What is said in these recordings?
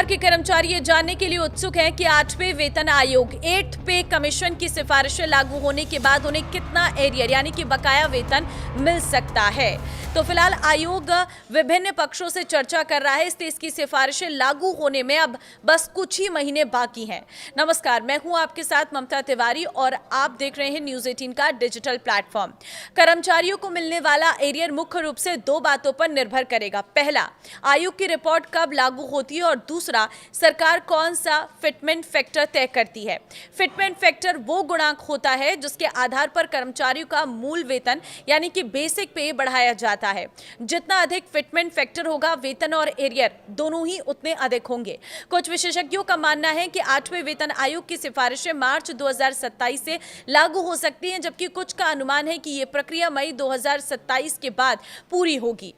सरकार के कर्मचारी ये जानने के लिए उत्सुक हैं कि 8वें वेतन आयोग 8th पे कमीशन की सिफारिशें लागू होने के बाद उन्हें कितना एरियर यानी कि बकाया वेतन मिल सकता है। तो फिलहाल आयोग विभिन्न पक्षों से चर्चा कर रहा है, इसलिए इसकी सिफारिशें लागू होने में अब बस कुछ ही महीने बाकी हैं। नमस्कार, मैं हूं आपके साथ ममता तिवारी और आप देख रहे हैं न्यूज 18 का डिजिटल प्लेटफॉर्म। कर्मचारियों को मिलने वाला एरियर मुख्य रूप से दो बातों पर निर्भर करेगा। पहला, आयोग की रिपोर्ट कब लागू होती है और दूसरा, सरकार कौन सा फिटमेंट फैक्टर तय करती है। फिटमेंट फैक्टर वो गुणांक होता है जिसके आधार पर कर्मचारियों का मूल वेतन यानी कि बेसिक पे बढ़ाया जाता है। जितना अधिक फिटमेंट फैक्टर होगा, वेतन और एरियर दोनों ही उतने अधिक होंगे। कुछ विशेषज्ञों का मानना है कि 8वें वेतन आयोग की सिफारिशें मार्च 2027 से लागू हो सकती हैं, जबकि कुछ का अनुमान है कि यह प्रक्रिया मई 2027 के बाद पूरी होगी।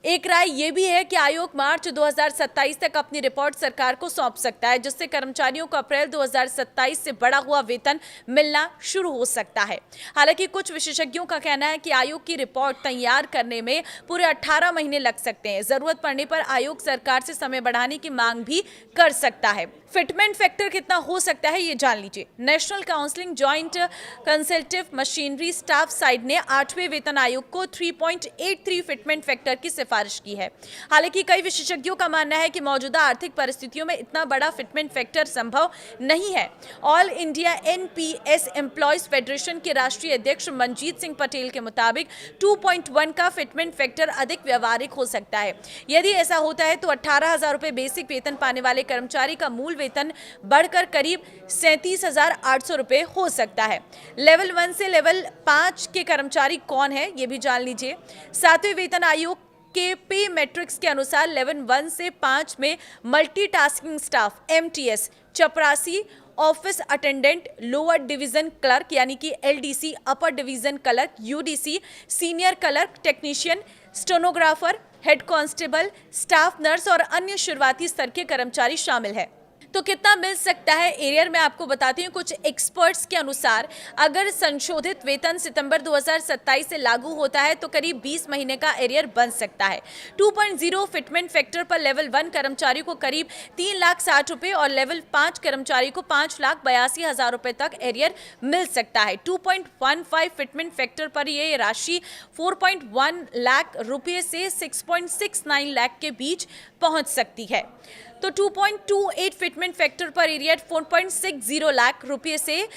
एक राय यह भी है कि आयोग मार्च 2027 तक अपनी रिपोर्ट सरकार को सौंप सकता है, जिससे कर्मचारियों को अप्रैल 2027 से बढ़ा हुआ वेतन मिलना शुरू हो सकता है। हालांकि कुछ विशेषज्ञों का कहना है कि आयोग की रिपोर्ट तैयार करने में पूरे 18 महीने लग सकते हैं। जरूरत पड़ने पर आयोग सरकार से समय बढ़ाने की मांग भी कर सकता है। फिटमेंट फैक्टर कितना हो सकता है, ये जान लीजिए। National counselling joint consultative machinery staff side ने 8वें वेतन आयोग को 3.83 फिटमेंट फैक्टर की सिफारिश की है। हालांकि कई विशेषज्ञों का मानना है कि मौजूदा आर्थिक परिस्थितियों में इतना बड़ा फिटमेंट फैक्टर संभव नहीं है। All India NPS employees federation के राष्ट्रीय अध्यक्ष मनजीत सिंह पटेल के मुताबिक 2.1 का फिटमेंट फैक्टर अधिक व्यवहारिक हो सकता है। यदि ऐसा होता है तो 18,000 रुपए बेसिक वेतन पाने वाले कर्मचारी का मूल वेतन बढ़कर करीब 37,800 रुपए हो सकता है। लेवल 1 से लेवल 5 के कर्मचारी कौन है, ये भी जान लीजिए। 7वें वेतन आयोग के पे मैट्रिक्स के अनुसार लेवल 1 से 5 में मल्टीटास्किंग स्टाफ एमटीएस, चपरासी, office attendant, lower division clerk यानी कि LDC, upper division clerk UDC, senior clerk, technician, stenographer, head constable, staff nurse और अन्य शुरुआती स्तर के कर्मचारी शामिल है। तो कितना मिल सकता है एरियर में आपको बताती हूँ। कुछ एक्सपर्ट्स के अनुसार अगर संशोधित वेतन सितंबर 2027 से लागू होता है तो करीब 20 महीने का एरियर बन सकता है। 2.0 फिटमेंट फैक्टर पर लेवल 1 कर्मचारी को करीब 3,60,000 रुपए और लेवल 5 कर्मचारी को 5,82,000 रुपए तक एरियर मिल सकता है। 2.15 फिटमेंट फैक्टर पर यह राशि 4.1 लाख रुपये से 6.69 लाख के बीच पहुंच सकती है। तो 2.28 फिटमेंट फैक्टर पर एरियर 4.60 लाख रुपये से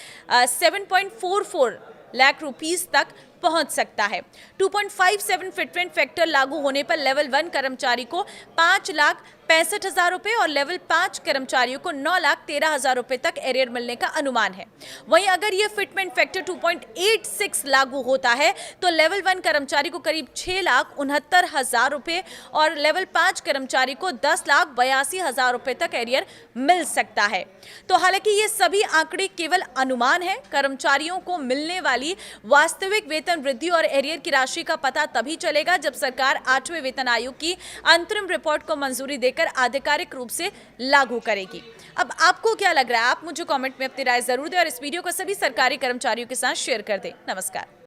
7.44 लाख रुपीस तक पहुंच सकता है। 2.57 फिटमेंट फैक्टर लागू होने पर लेवल 1 कर्मचारी को 5,65,000 रुपए और लेवल 5 कर्मचारियों को 9,13,000 रुपए तक एरियर मिलने का अनुमान है। वहीं अगर यह फिटमेंट फैक्टर 2.86 लागू होता है तो लेवल 1 कर्मचारी को करीब 6,69,000 रुपए और लेवल 5 कर्मचारी को 10,82,000 रुपए तक एरियर मिल सकता है। तो हालांकि ये सभी आंकड़े केवल अनुमान है। कर्मचारियों को मिलने वाली वास्तविक वेतन वृद्धि और एरियर की राशि का पता तभी चलेगा जब सरकार 8वें वेतन आयोग की अंतरिम रिपोर्ट को मंजूरी देकर आधिकारिक रूप से लागू करेगी। अब आपको क्या लग रहा है, आप मुझे कमेंट में अपनी राय जरूर दें और इस वीडियो को सभी सरकारी कर्मचारियों के साथ शेयर कर दें। नमस्कार।